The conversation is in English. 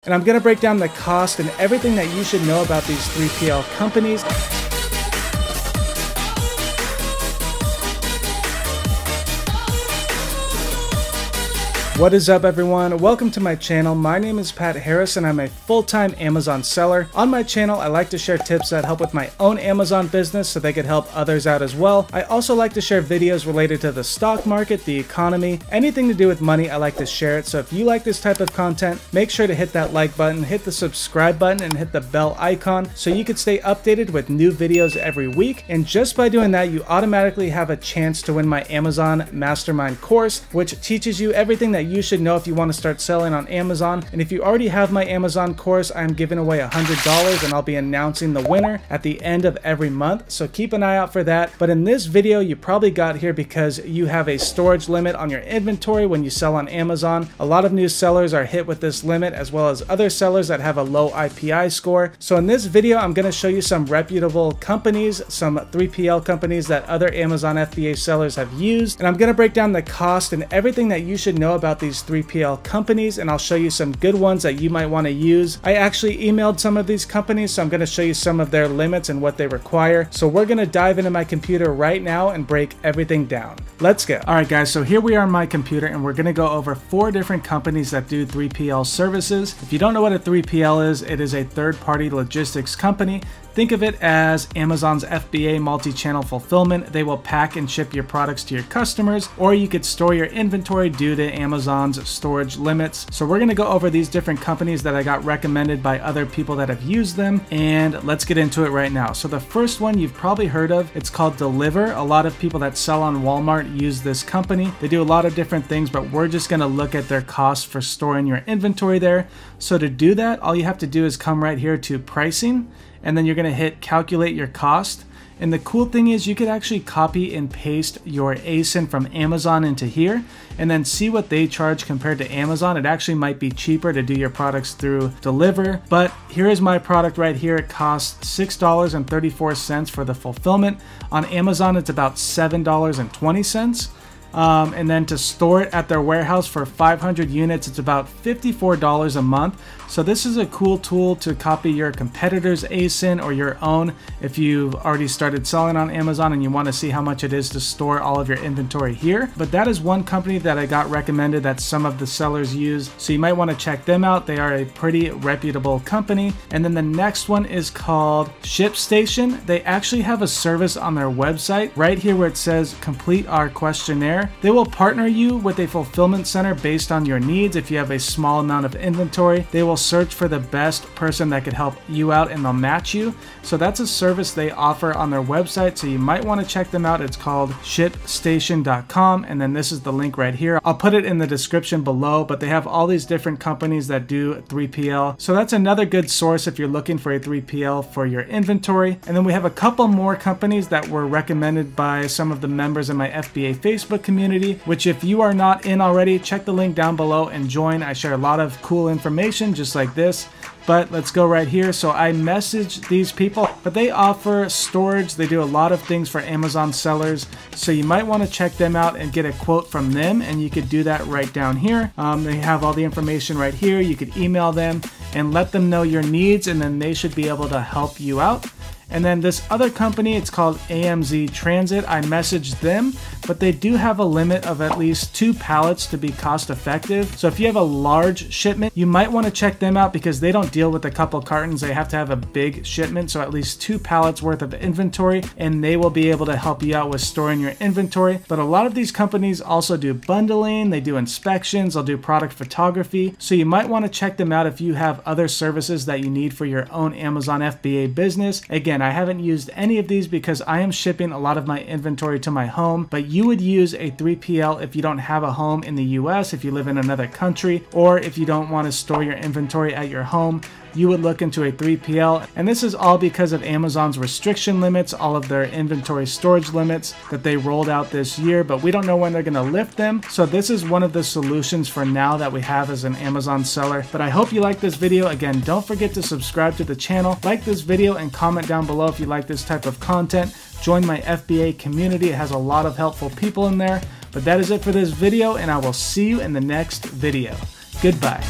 And I'm going to break down the cost and everything that you should know about these 3PL companies. What is up, everyone? Welcome to my channel. My name is Pat Harris and I'm a full-time Amazon seller. On my channel, I like to share tips that help with my own Amazon business so they could help others out as well. I also like to share videos related to the stock market, the economy, anything to do with money. I like to share it. So if you like this type of content, make sure to hit that like button, hit the subscribe button, and hit the bell icon so you can stay updated with new videos every week. And just by doing that, you automatically have a chance to win my Amazon Mastermind course, which teaches you everything that you should know if you want to start selling on Amazon. And if you already have my Amazon course, I'm giving away $100 and I'll be announcing the winner at the end of every month. So keep an eye out for that. But in this video, you probably got here because you have a storage limit on your inventory when you sell on Amazon. A lot of new sellers are hit with this limit, as well as other sellers that have a low IPI score. So in this video, I'm going to show you some reputable companies, some 3PL companies that other Amazon FBA sellers have used. And I'm going to break down the cost and everything that you should know about these 3PL companies, and I'll show you some good ones that you might want to use. I actually emailed some of these companies, so I'm going to show you some of their limits and what they require. So we're going to dive into my computer right now and break everything down. Let's go. All right, guys, so here we are on my computer and we're going to go over 4 different companies that do 3PL services. If you don't know what a 3PL is, it is a third-party logistics company. Think of it as Amazon's FBA multi-channel fulfillment. They will pack and ship your products to your customers, or you could store your inventory due to Amazon's storage limits. So we're going to go over these different companies that I got recommended by other people that have used them, and let's get into it right now. So the first one you've probably heard of, it's called Deliverr. A lot of people that sell on Walmart use this company. They do a lot of different things, but we're just going to look at their cost for storing your inventory there. So to do that, all you have to do is come right here to pricing, and then you're going to hit calculate your cost. And the cool thing is you could actually copy and paste your ASIN from Amazon into here and then see what they charge compared to Amazon. It actually might be cheaper to do your products through Deliverr, but here is my product right here. It costs $6.34 for the fulfillment. On Amazon, it's about $7.20. And then to store it at their warehouse for 500 units, it's about $54 a month. So this is a cool tool to copy your competitor's ASIN or your own if you've already started selling on Amazon and you want to see how much it is to store all of your inventory here. But that is one company that I got recommended that some of the sellers use. So you might want to check them out. They are a pretty reputable company. And then the next one is called ShipStation. They actually have a service on their website right here where it says complete our questionnaire. They will partner you with a fulfillment center based on your needs. If you have a small amount of inventory, they will search for the best person that could help you out and they'll match you. So that's a service they offer on their website, so you might want to check them out. It's called ShipStation.com, and then this is the link right here. I'll put it in the description below, but they have all these different companies that do 3PL. So that's another good source if you're looking for a 3PL for your inventory. And then we have a couple more companies that were recommended by some of the members in my FBA Facebook community, which if you are not in already, check the link down below and join. I share a lot of cool information just like this. But let's go right here. So I messaged these people, but they offer storage. They do a lot of things for Amazon sellers. So you might want to check them out and get a quote from them. And you could do that right down here. They have all the information right here. You could email them and let them know your needs, and then they should be able to help you out. And then this other company, it's called AMZ Transit. I messaged them, but they do have a limit of at least 2 pallets to be cost effective. So if you have a large shipment, you might want to check them out because they don't deal with a couple cartons. They have to have a big shipment, so at least 2 pallets worth of inventory, and they will be able to help you out with storing your inventory. But a lot of these companies also do bundling, they do inspections, they'll do product photography. So you might want to check them out if you have other services that you need for your own Amazon FBA business. Again, I haven't used any of these because I am shipping a lot of my inventory to my home, but you would use a 3PL if you don't have a home in the US, if you live in another country, or if you don't want to store your inventory at your home. You would look into a 3PL, and this is all because of Amazon's restriction limits, all of their inventory storage limits that they rolled out this year, but we don't know when they're going to lift them. So this is one of the solutions for now that we have as an Amazon seller. But I hope you like this video. Again, don't forget to subscribe to the channel, like this video, and comment down below if you like this type of content. Join my FBA community. It has a lot of helpful people in there. But that is it for this video, and I will see you in the next video. Goodbye.